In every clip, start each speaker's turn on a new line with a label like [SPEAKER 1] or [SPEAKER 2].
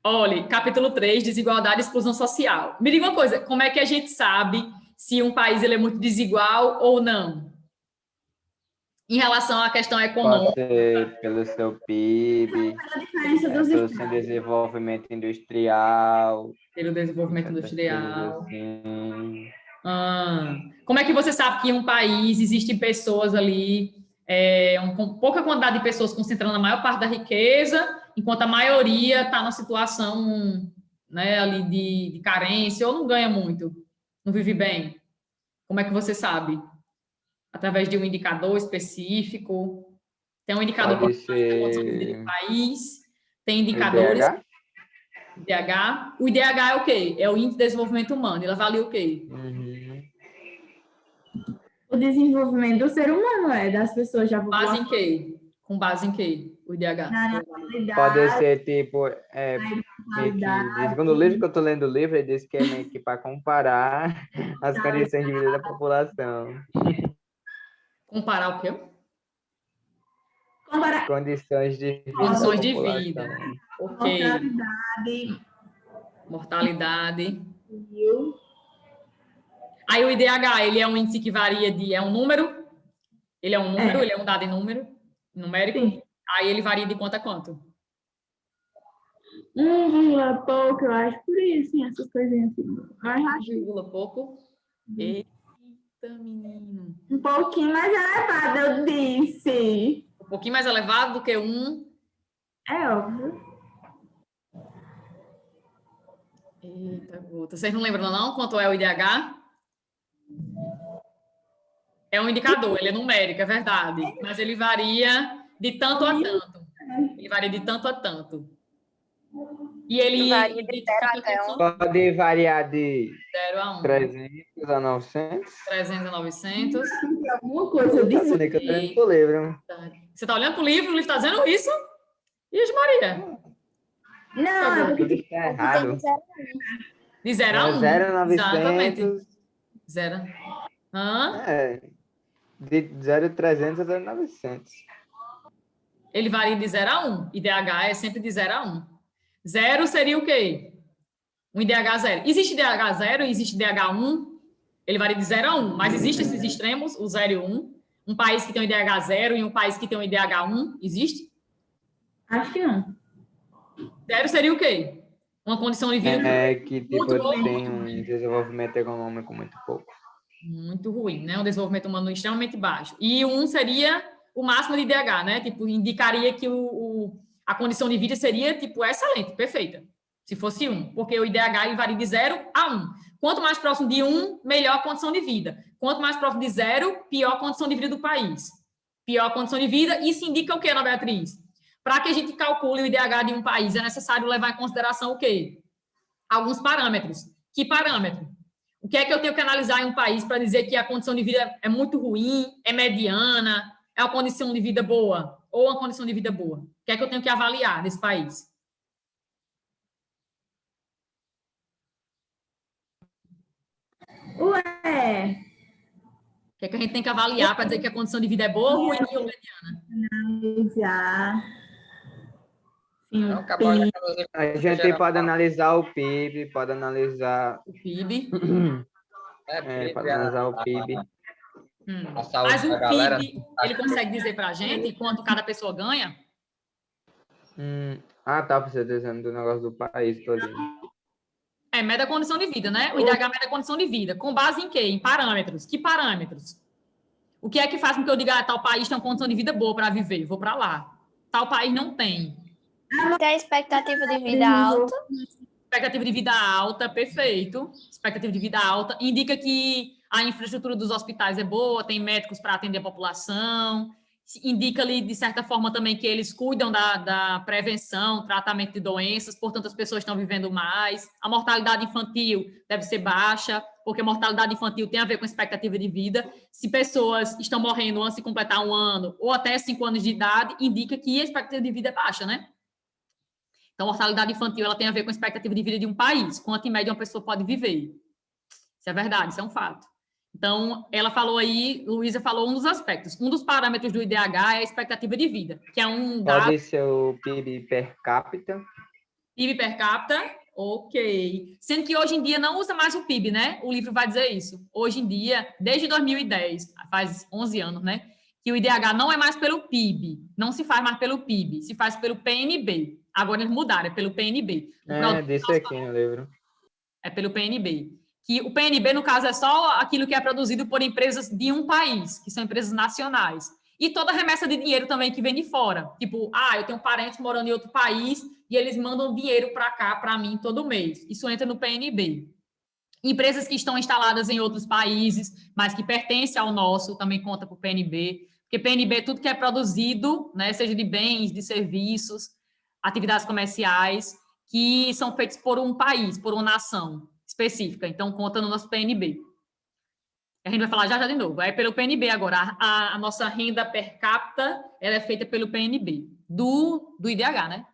[SPEAKER 1] Olha, capítulo 3, desigualdade e exclusão social. Me diga uma coisa, como é que a gente sabe se um país ele é muito desigual ou não? Em relação à questão
[SPEAKER 2] Pode
[SPEAKER 1] econômica,
[SPEAKER 2] ser pelo seu PIB,
[SPEAKER 3] A diferença dos
[SPEAKER 2] pelo seu
[SPEAKER 3] estados.
[SPEAKER 2] desenvolvimento industrial,
[SPEAKER 1] pelo desenvolvimento
[SPEAKER 2] certas coisas
[SPEAKER 1] industrial.
[SPEAKER 2] assim.
[SPEAKER 1] Como é que você sabe que em um país existem pessoas ali, com pouca quantidade de pessoas concentrando a maior parte da riqueza, enquanto a maioria está numa situação, né, ali de carência ou não ganha muito, não vive bem? Como é que você sabe? Através de um indicador específico? Tem um indicador para
[SPEAKER 2] Pode
[SPEAKER 1] a condição de vida de um
[SPEAKER 2] ser
[SPEAKER 1] país? Tem
[SPEAKER 2] o
[SPEAKER 1] indicadores?
[SPEAKER 2] IDH.
[SPEAKER 1] IDH. O IDH é o quê? É o Índice de Desenvolvimento Humano. Ele avalia o quê?
[SPEAKER 2] Uhum.
[SPEAKER 3] O desenvolvimento do ser humano, das pessoas, da
[SPEAKER 1] Base em
[SPEAKER 3] população,
[SPEAKER 1] quê? Com base em quê? O IDH.
[SPEAKER 3] na
[SPEAKER 2] Pode
[SPEAKER 3] natalidade,
[SPEAKER 2] ser tipo, meio que, segundo o livro que eu estou lendo o livro, ele diz que é meio que para comparar as condições de vida da população.
[SPEAKER 1] Comparar o quê?
[SPEAKER 2] Condições de vida da
[SPEAKER 1] Condições de
[SPEAKER 2] população.
[SPEAKER 1] vida. Ok.
[SPEAKER 3] mortalidade,
[SPEAKER 1] Mortalidade.
[SPEAKER 3] viu?
[SPEAKER 1] Aí o IDH, ele é um índice que varia de... É um número? Ele é um número? Ele é um dado em número? Numérico?
[SPEAKER 3] Sim.
[SPEAKER 1] Aí ele varia de quanto a quanto?
[SPEAKER 3] 1, pouco, eu acho, por isso, sim, essas coisinhas assim. Mas acho
[SPEAKER 1] Pouco. Eita, menino.
[SPEAKER 3] um pouquinho mais elevado, eu disse.
[SPEAKER 1] Um pouquinho mais elevado do que um...
[SPEAKER 3] É óbvio.
[SPEAKER 1] Eita, gota. Vocês não lembram, não, quanto é o IDH? É um indicador, ele é numérico, é verdade. Mas ele varia de tanto a tanto. Ele varia de tanto a tanto. E ele
[SPEAKER 4] Varia de 0
[SPEAKER 1] identifica
[SPEAKER 4] até
[SPEAKER 1] quanto?
[SPEAKER 4] 1.
[SPEAKER 2] Pode variar de
[SPEAKER 1] 0 a 1.
[SPEAKER 2] 300 a 900.
[SPEAKER 1] 300 a 900.
[SPEAKER 3] Alguma coisa eu disse.
[SPEAKER 2] Que eu tô lendo pro livro.
[SPEAKER 1] Você está olhando para o livro está dizendo isso? Ixi, Maria.
[SPEAKER 3] Não, é
[SPEAKER 2] O
[SPEAKER 3] porque
[SPEAKER 2] livro tá errado.
[SPEAKER 1] De 0 a 1.
[SPEAKER 2] 0 a 900.
[SPEAKER 1] Exatamente. 0.
[SPEAKER 2] De 0 a 300 a 0 a 900.
[SPEAKER 1] Ele varia de 0 a 1. IDH é sempre de 0 a 1. 0 seria o quê? Um IDH 0. Existe IDH 0 e existe IDH 1. Ele varia de 0 a 1. Mas existem esses extremos, o 0 e o 1. Um país que tem um IDH 0 e um país que tem um IDH 1. Existe?
[SPEAKER 3] acho que não.
[SPEAKER 1] 0 seria o quê? Uma condição de vida
[SPEAKER 2] Que tipo,
[SPEAKER 1] muito boa.
[SPEAKER 2] tem um desenvolvimento econômico muito pouco.
[SPEAKER 1] Muito ruim, né? Um desenvolvimento humano extremamente baixo. E o 1 seria o máximo de IDH, né? Tipo, indicaria que a condição de vida seria, tipo, excelente, perfeita. Se fosse 1, porque o IDH ele varia de 0 a 1. Quanto mais próximo de 1, melhor a condição de vida. Quanto mais próximo de 0, pior a condição de vida do país. Pior a condição de vida, isso indica o quê, Ana Beatriz? Para que a gente calcule o IDH de um país, é necessário levar em consideração o quê? Alguns parâmetros. Que parâmetro? O que é que eu tenho que analisar em um país para dizer que a condição de vida é muito ruim, é mediana, é uma condição de vida boa ou uma condição de vida boa? O que é que eu tenho que avaliar nesse país?
[SPEAKER 3] Ué,
[SPEAKER 1] O que é que a gente tem que avaliar para dizer que a condição de vida é boa, ruim ou mediana?
[SPEAKER 3] já.
[SPEAKER 4] Não, acabou a
[SPEAKER 2] A gente pode analisar o PIB, pode analisar.
[SPEAKER 1] O PIB.
[SPEAKER 2] Pode analisar o PIB.
[SPEAKER 4] A saúde
[SPEAKER 1] Mas o
[SPEAKER 4] da galera.
[SPEAKER 1] PIB, ele consegue dizer para a gente quanto cada pessoa ganha?
[SPEAKER 2] Tá, você dizendo do negócio do país todinho.
[SPEAKER 1] Mede a condição de vida, né? O IDH mede a condição de vida. Com base em quê? Em parâmetros. Que parâmetros? O que é que faz com que eu diga, tal país tem uma condição de vida boa para viver? Vou para lá. Tal país não tem.
[SPEAKER 4] Tem a expectativa de vida alta.
[SPEAKER 1] Expectativa de vida alta, perfeito. Expectativa de vida alta. Indica que a infraestrutura dos hospitais é boa, tem médicos para atender a população. Indica ali, de certa forma, também que eles cuidam da prevenção, tratamento de doenças, portanto, as pessoas estão vivendo mais. A mortalidade infantil deve ser baixa, porque a mortalidade infantil tem a ver com expectativa de vida. Se pessoas estão morrendo antes de completar 1 ano ou até 5 anos de idade, indica que a expectativa de vida é baixa, né? Então, a mortalidade infantil ela tem a ver com a expectativa de vida de um país, quanto em média uma pessoa pode viver. Isso é verdade, isso é um fato. Então, ela falou aí, Luísa falou um dos aspectos. Um dos parâmetros do IDH é a expectativa de vida, que é um dado...
[SPEAKER 2] Pode ser o PIB per capita.
[SPEAKER 1] PIB per capita, ok. Sendo que hoje em dia não usa mais o PIB, né? O livro vai dizer isso. Hoje em dia, desde 2010, faz 11 anos, né? Que o IDH não é mais pelo PIB, não se faz mais pelo PIB, se faz pelo PNB. Agora eles mudaram, é pelo PNB.
[SPEAKER 2] Desse aqui no livro.
[SPEAKER 1] É pelo PNB. Que o PNB, no caso, é só aquilo que é produzido por empresas de um país, que são empresas nacionais. E toda remessa de dinheiro também que vem de fora. Tipo, eu tenho parentes morando em outro país e eles mandam dinheiro para cá, para mim, todo mês. Isso entra no PNB. Empresas que estão instaladas em outros países, mas que pertencem ao nosso, também conta para o PNB. Porque PNB é tudo que é produzido, né, seja de bens, de serviços, atividades comerciais, que são feitos por um país, por uma nação específica. Então, conta no nosso PNB. A gente vai falar já de novo. É pelo PNB agora. A nossa renda per capita ela é feita pelo PNB, do IDH, né?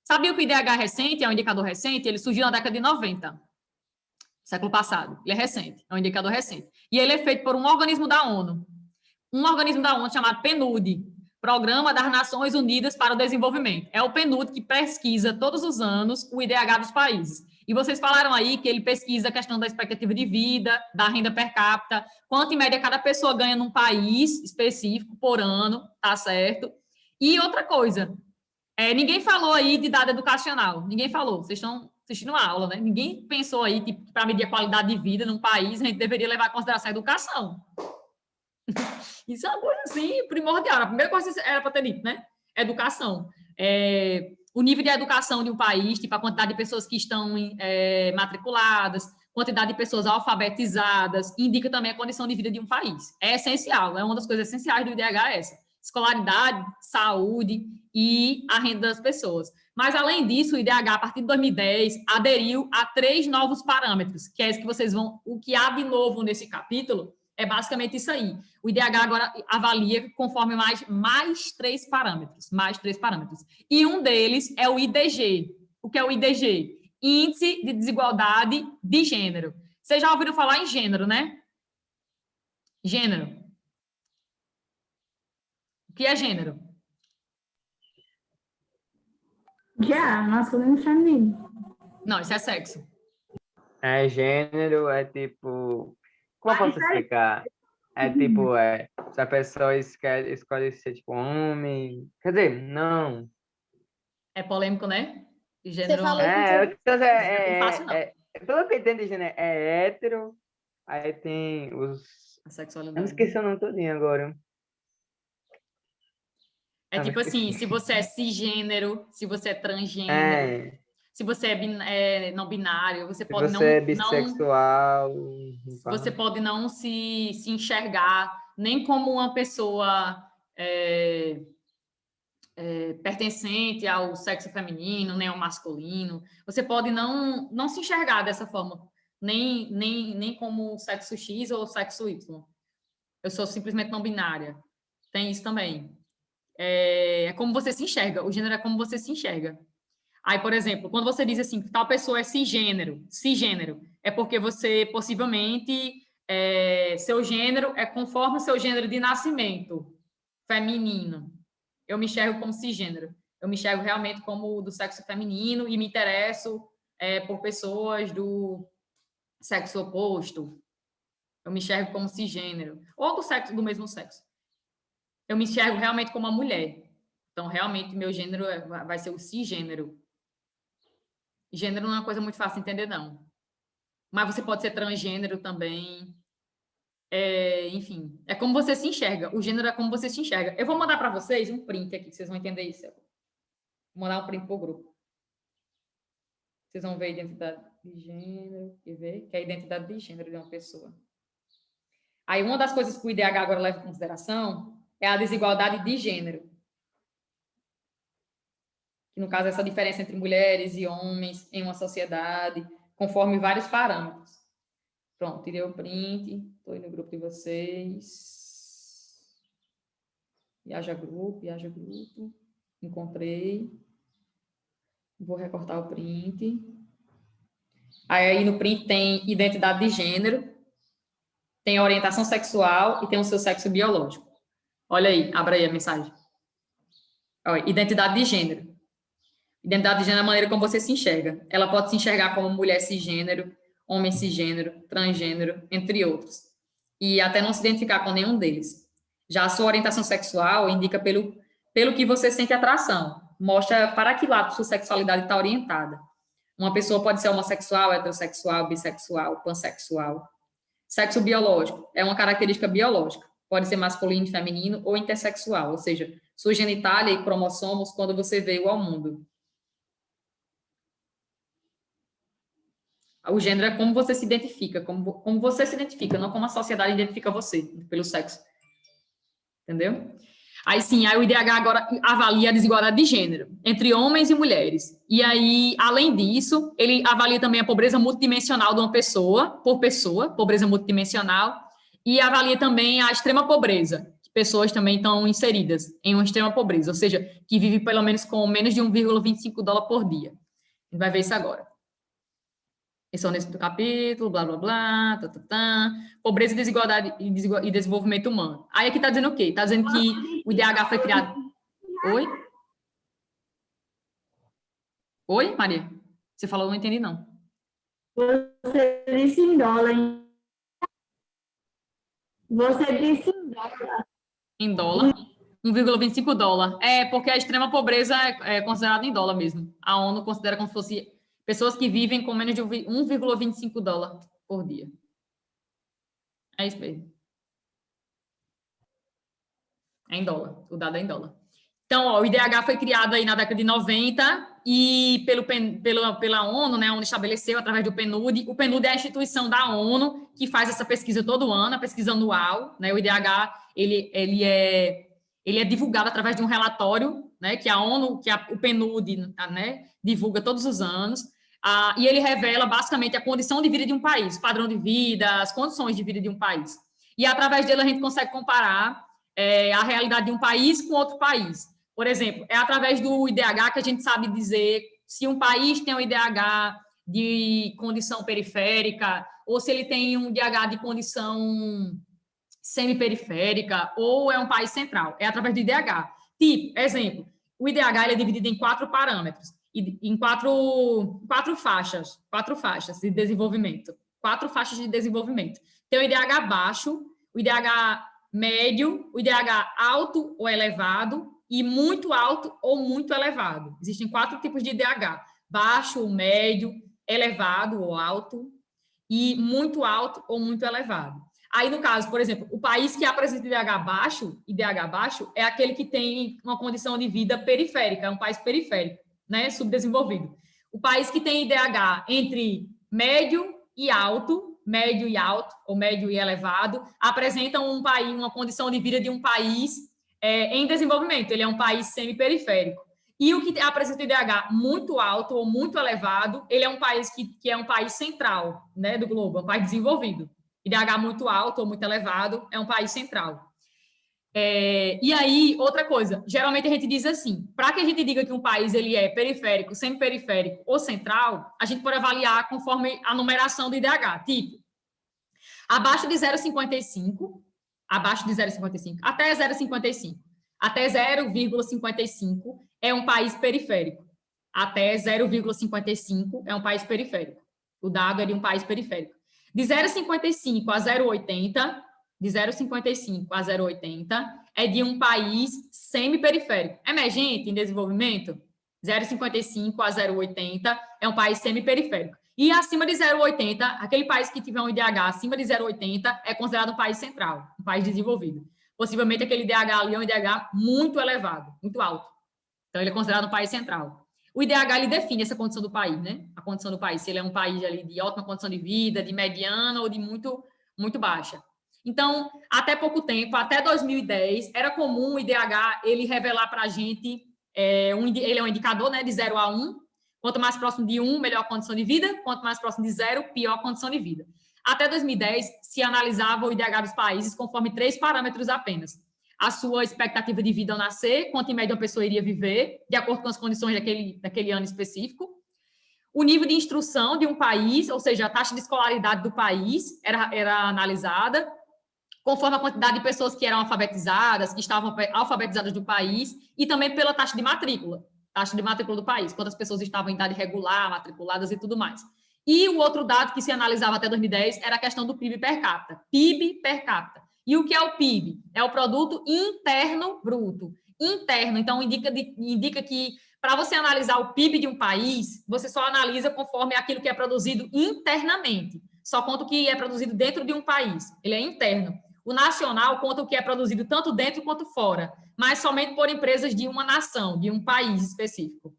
[SPEAKER 1] Sabia que o IDH é recente, é um indicador recente? Ele surgiu na década de 90, século passado. Ele é recente, é um indicador recente. E ele é feito por um organismo da ONU. Um organismo da ONU chamado PNUD, Programa das Nações Unidas para o Desenvolvimento. É o PNUD que pesquisa todos os anos o IDH dos países. E vocês falaram aí que ele pesquisa a questão da expectativa de vida, da renda per capita, quanto em média cada pessoa ganha num país específico por ano, tá certo? E outra coisa, ninguém falou aí de dado educacional, ninguém falou, vocês estão assistindo a aula, né? Ninguém pensou aí que para medir a qualidade de vida num país, a gente deveria levar em consideração a educação. Isso é uma coisa, assim, primordial. A primeira coisa que era para ter dito, né? Educação. O nível de educação de um país, tipo a quantidade de pessoas que estão matriculadas, quantidade de pessoas alfabetizadas, indica também a condição de vida de um país. É essencial, é uma das coisas essenciais do IDH essa. Escolaridade, saúde e a renda das pessoas. Mas, além disso, o IDH, a partir de 2010, aderiu a 3 novos parâmetros, que é isso que vocês vão... O que há de novo nesse capítulo é basicamente isso aí. O IDH agora avalia conforme mais 3 parâmetros. Mais 3 parâmetros. E um deles é o IDG. O que é o IDG? Índice de Desigualdade de Gênero. Vocês já ouviram falar em gênero, né? Gênero. O que é gênero?
[SPEAKER 3] Já, masculino e feminino.
[SPEAKER 1] Não, isso é sexo.
[SPEAKER 2] Gênero, tipo... Como eu posso explicar? Tipo, se a pessoa escolhe ser, tipo, homem... Quer dizer, não.
[SPEAKER 1] É polêmico, né? Gênero...
[SPEAKER 4] Você falou
[SPEAKER 2] pelo que eu entendo de gênero, é hétero, aí tem os...
[SPEAKER 1] A sexualidade.
[SPEAKER 2] Eu não esqueci o nome todinho agora.
[SPEAKER 1] Tipo assim, se você é cisgênero, se você é transgênero, se você é não binário, você pode não...
[SPEAKER 2] Se você é bissexual...
[SPEAKER 1] Você pode não se enxergar nem como uma pessoa pertencente ao sexo feminino, nem ao masculino. Você pode não se enxergar dessa forma, nem como sexo X ou sexo Y. Eu sou simplesmente não binária. Tem isso também. É como você se enxerga. O gênero é como você se enxerga. Aí, por exemplo, quando você diz assim, que tal pessoa é cisgênero, é porque você possivelmente, seu gênero é conforme o seu gênero de nascimento, feminino. Eu me enxergo como cisgênero. Eu me enxergo realmente como do sexo feminino e me interesso por pessoas do sexo oposto. Eu me enxergo como cisgênero. Ou do mesmo sexo. Eu me enxergo realmente como uma mulher. Então, realmente, meu gênero vai ser o cisgênero. Gênero não é uma coisa muito fácil de entender, não. Mas você pode ser transgênero também. Enfim, é como você se enxerga. O gênero é como você se enxerga. Eu vou mandar para vocês um print aqui, que vocês vão entender isso. Vou mandar um print para o grupo. Vocês vão ver a identidade de gênero. Quer ver? Que é a identidade de gênero de uma pessoa. Aí, uma das coisas que o IDH agora leva em consideração é a desigualdade de gênero. Que, no caso, é essa diferença entre mulheres e homens em uma sociedade, conforme vários parâmetros. Pronto, tirei o print, estou aí no grupo de vocês. Viaja grupo, encontrei. Vou recortar o print. Aí no print tem identidade de gênero, tem orientação sexual e tem o seu sexo biológico. Olha aí, abra aí a mensagem. Olha, identidade de gênero. Identidade de gênero é a maneira como você se enxerga. Ela pode se enxergar como mulher cisgênero, homem cisgênero, transgênero, entre outros. E até não se identificar com nenhum deles. Já a sua orientação sexual indica pelo que você sente atração. Mostra para que lado sua sexualidade está orientada. Uma pessoa pode ser homossexual, heterossexual, bissexual, pansexual. Sexo biológico é uma característica biológica. Pode ser masculino, feminino ou intersexual, ou seja, sua genitália e cromossomos quando você veio ao mundo. O gênero é como você se identifica, como você se identifica, não como a sociedade identifica você, pelo sexo. Entendeu? Aí sim, aí o IDH agora avalia a desigualdade de gênero entre homens e mulheres. E aí, além disso, ele avalia também a pobreza multidimensional de uma pessoa, por pessoa, pobreza multidimensional, e avalia também a extrema pobreza, que pessoas também estão inseridas em uma extrema pobreza, ou seja, que vive pelo menos com menos de $1,25 por dia. A gente vai ver isso agora. Esse é o nesse do capítulo, blá, blá, blá, tá, tá, tá. Pobreza, desigualdade e desenvolvimento humano. Aí aqui está dizendo o quê? Está dizendo que o IDH foi criado... Oi? Oi, Maria? Você falou, não entendi, não.
[SPEAKER 3] Você disse em dólar, hein? Você disse em dólar.
[SPEAKER 1] Em dólar? $1,25. É, porque a extrema pobreza é considerada em dólar mesmo. A ONU considera como se fosse... pessoas que vivem com menos de $1,25 por dia. É isso mesmo. É em dólar. O dado é em dólar. Então, ó, o IDH foi criado aí na década de 90 e pela ONU, né? A ONU estabeleceu através do PNUD. O PNUD é a instituição da ONU que faz essa pesquisa todo ano, a pesquisa anual, né? O IDH, ele é divulgado através de um relatório, né? Que a ONU, o PNUD, né? Divulga todos os anos. E ele revela, basicamente, a condição de vida de um país, padrão de vida, as condições de vida de um país. E, através dele, a gente consegue comparar a realidade de um país com outro país. Por exemplo, é através do IDH que a gente sabe dizer se um país tem um IDH de condição periférica ou se ele tem um IDH de condição semiperiférica ou é um país central. É através do IDH. Tipo, exemplo, o IDH ele é dividido em 4 parâmetros. Em quatro faixas de desenvolvimento. 4 faixas de desenvolvimento. Tem o IDH baixo, o IDH médio, o IDH alto ou elevado e muito alto ou muito elevado. Existem 4 tipos de IDH: baixo, médio, elevado ou alto e muito alto ou muito elevado. Aí, no caso, por exemplo, o país que apresenta IDH baixo é aquele que tem uma condição de vida periférica, é um país periférico, né, subdesenvolvido. O país que tem IDH entre médio e alto ou médio e elevado, apresenta uma condição de vida de um país em desenvolvimento, ele é um país semiperiférico. E o que apresenta IDH muito alto ou muito elevado, ele é um país que é um país central, né, do globo, é um país desenvolvido. IDH muito alto ou muito elevado é um país central. E aí, outra coisa, geralmente a gente diz assim, para que a gente diga que um país ele é periférico, semiperiférico ou central, a gente pode avaliar conforme a numeração do IDH, tipo, abaixo de 0,55 até 0,55, até 0,55 é um país periférico, até 0,55 é um país periférico, o dado é de um país periférico. De 0,55 a 0,80, de 0,55 a 0,80 é de um país semiperiférico. Emergente, em desenvolvimento, 0,55 a 0,80 é um país semiperiférico. E acima de 0,80, aquele país que tiver um IDH acima de 0,80 é considerado um país central, um país desenvolvido. Possivelmente aquele IDH ali é um IDH muito elevado, muito alto. Então, ele é considerado um país central. O IDH, ele define essa condição do país, né? A condição do país, se ele é um país ali de ótima condição de vida, de mediana ou de muito, muito baixa. Então, até pouco tempo, até 2010, era comum o IDH ele revelar para a gente, ele é um indicador, né, de 0 a 1. Quanto mais próximo de 1, melhor condição de vida. Quanto mais próximo de 0, pior condição de vida. Até 2010, se analisava o IDH dos países conforme 3 parâmetros apenas. A sua expectativa de vida ao nascer, quanto em média uma pessoa iria viver, de acordo com as condições daquele ano específico. O nível de instrução de um país, ou seja, a taxa de escolaridade do país era analisada, conforme a quantidade de pessoas que eram alfabetizadas, que estavam alfabetizadas do país, e também pela taxa de matrícula. taxa de matrícula do país, quantas pessoas estavam em idade regular, matriculadas e tudo mais. E o outro dado que se analisava até 2010 era a questão do PIB per capita. PIB per capita. E o que é o PIB? É o Produto Interno Bruto. Interno, então indica que para você analisar o PIB de um país, você só analisa conforme aquilo que é produzido internamente. Só conta o que é produzido dentro de um país. Ele é interno. O nacional conta o que é produzido tanto dentro quanto fora, mas somente por empresas de uma nação, de um país específico.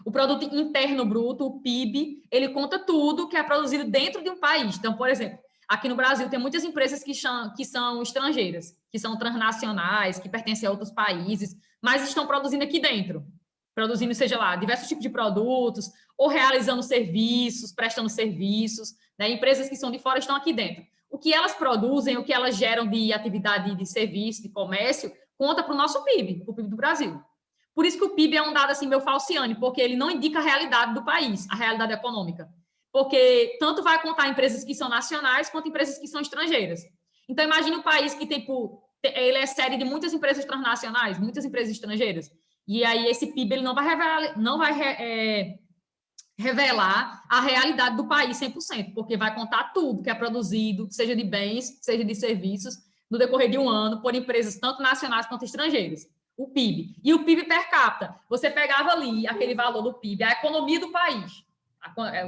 [SPEAKER 1] O Produto Interno Bruto, o PIB, ele conta tudo que é produzido dentro de um país. Então, por exemplo, aqui no Brasil tem muitas empresas que são estrangeiras, que são transnacionais, que pertencem a outros países, mas estão produzindo aqui dentro. Produzindo, seja lá, diversos tipos de produtos, ou realizando serviços, prestando serviços, né? Empresas que são de fora estão aqui dentro. O que elas produzem, o que elas geram de atividade de serviço, de comércio, conta para o nosso PIB, o PIB do Brasil. Por isso que o PIB é um dado assim meio falciane, porque ele não indica a realidade do país, a realidade econômica. Porque tanto vai contar empresas que são nacionais quanto empresas que são estrangeiras. Então, imagine um país que ele é série de muitas empresas transnacionais, muitas empresas estrangeiras. E aí esse PIB ele não vai revelar a realidade do país 100%, porque vai contar tudo que é produzido, seja de bens, seja de serviços, no decorrer de um ano, por empresas tanto nacionais quanto estrangeiras. O PIB. E o PIB per capita, você pegava ali aquele valor do PIB, a economia do país.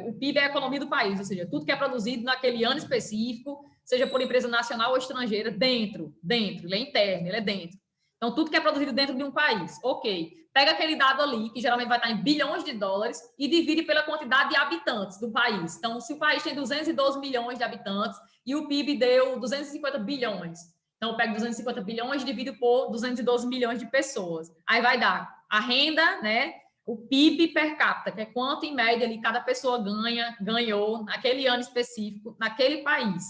[SPEAKER 1] O PIB é a economia do país, ou seja, tudo que é produzido naquele ano específico, seja por empresa nacional ou estrangeira, dentro, ele é interno, ele é dentro. Então, tudo que é produzido dentro de um país, ok. Pega aquele dado ali, que geralmente vai estar em bilhões de dólares, e divide pela quantidade de habitantes do país. Então, se o país tem 212 milhões de habitantes e o PIB deu 250 bilhões, então, eu pego 250 bilhões e divido por 212 milhões de pessoas. Aí vai dar a renda, né? O PIB per capita, que é quanto, em média, ali, cada pessoa ganhou naquele ano específico, naquele país.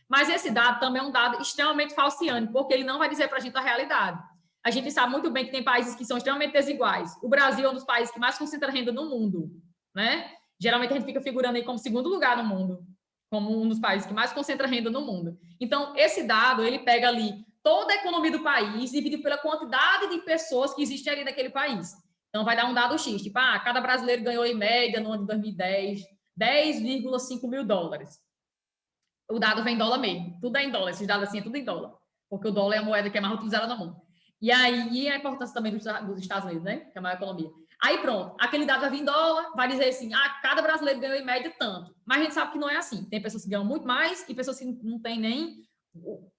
[SPEAKER 1] Mas esse dado também é um dado extremamente falciane, porque ele não vai dizer para a gente a realidade. A gente sabe muito bem que tem países que são extremamente desiguais. O Brasil é um dos países que mais concentra renda no mundo, né? Geralmente a gente fica figurando aí como segundo lugar no mundo, como um dos países que mais concentra renda no mundo. Então, esse dado, ele pega ali toda a economia do país, divide pela quantidade de pessoas que existem ali naquele país. Então, vai dar um dado X, tipo, cada brasileiro ganhou em média, no ano de 2010, 10,5 mil dólares. O dado vem em dólar mesmo, tudo é em dólar, esses dados assim é tudo em dólar, porque o dólar é a moeda que é mais utilizada no mundo. E aí, a importância também dos Estados Unidos, né, que é a maior economia. Aí pronto, aquele dado vai vir em dólar, vai dizer assim, cada brasileiro ganhou em média tanto. Mas a gente sabe que não é assim. Tem pessoas que ganham muito mais e pessoas que não têm nem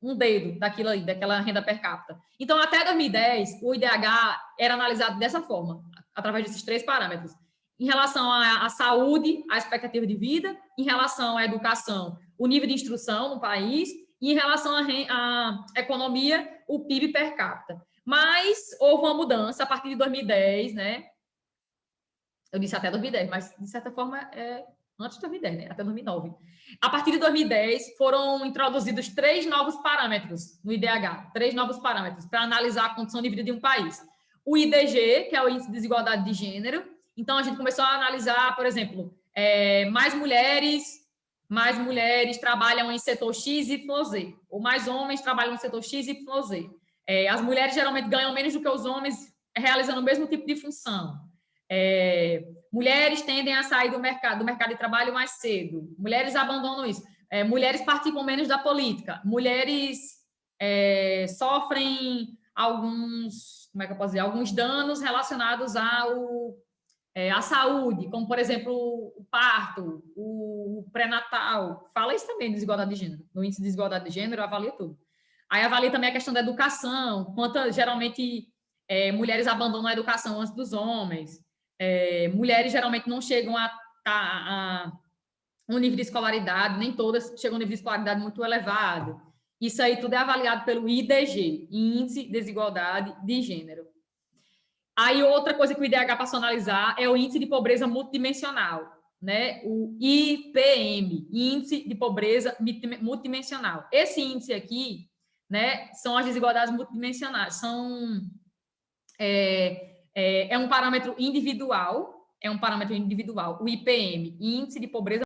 [SPEAKER 1] um dedo daquilo aí, daquela renda per capita. Então, até 2010, o IDH era analisado dessa forma, através desses 3 parâmetros. Em relação à saúde, a expectativa de vida, em relação à educação, o nível de instrução no país, e em relação à economia, o PIB per capita. Mas houve uma mudança a partir de 2010, né? Eu disse até 2010, mas de certa forma é antes de 2010, né? Até 2009. A partir de 2010 foram introduzidos 3 novos parâmetros no IDH, 3 novos parâmetros para analisar a condição de vida de um país. O IDG, que é o Índice de Desigualdade de Gênero. Então a gente começou a analisar, por exemplo, mais mulheres trabalham em setor X, Y, Z, ou mais homens trabalham no setor X, Y, Z. As mulheres geralmente ganham menos do que os homens realizando o mesmo tipo de função. Mulheres tendem a sair do mercado de trabalho mais cedo. Mulheres abandonam isso. Mulheres participam menos da política. Mulheres sofrem alguns danos relacionados à saúde, como, por exemplo, o parto, o pré-natal. Fala isso também de desigualdade de gênero. No índice de desigualdade de gênero, avalia tudo. Aí avalia também a questão da educação, quanto geralmente mulheres abandonam a educação antes dos homens. Mulheres geralmente não chegam a um nível de escolaridade, nem todas chegam a um nível de escolaridade muito elevado. Isso aí tudo é avaliado pelo IDG, Índice de Desigualdade de Gênero. Aí outra coisa que o IDH passou a analisar é o Índice de Pobreza Multidimensional, né? O IPM, Índice de Pobreza Multidimensional. Esse índice aqui, né, são as desigualdades multidimensionais, é um parâmetro individual, o IPM, Índice de Pobreza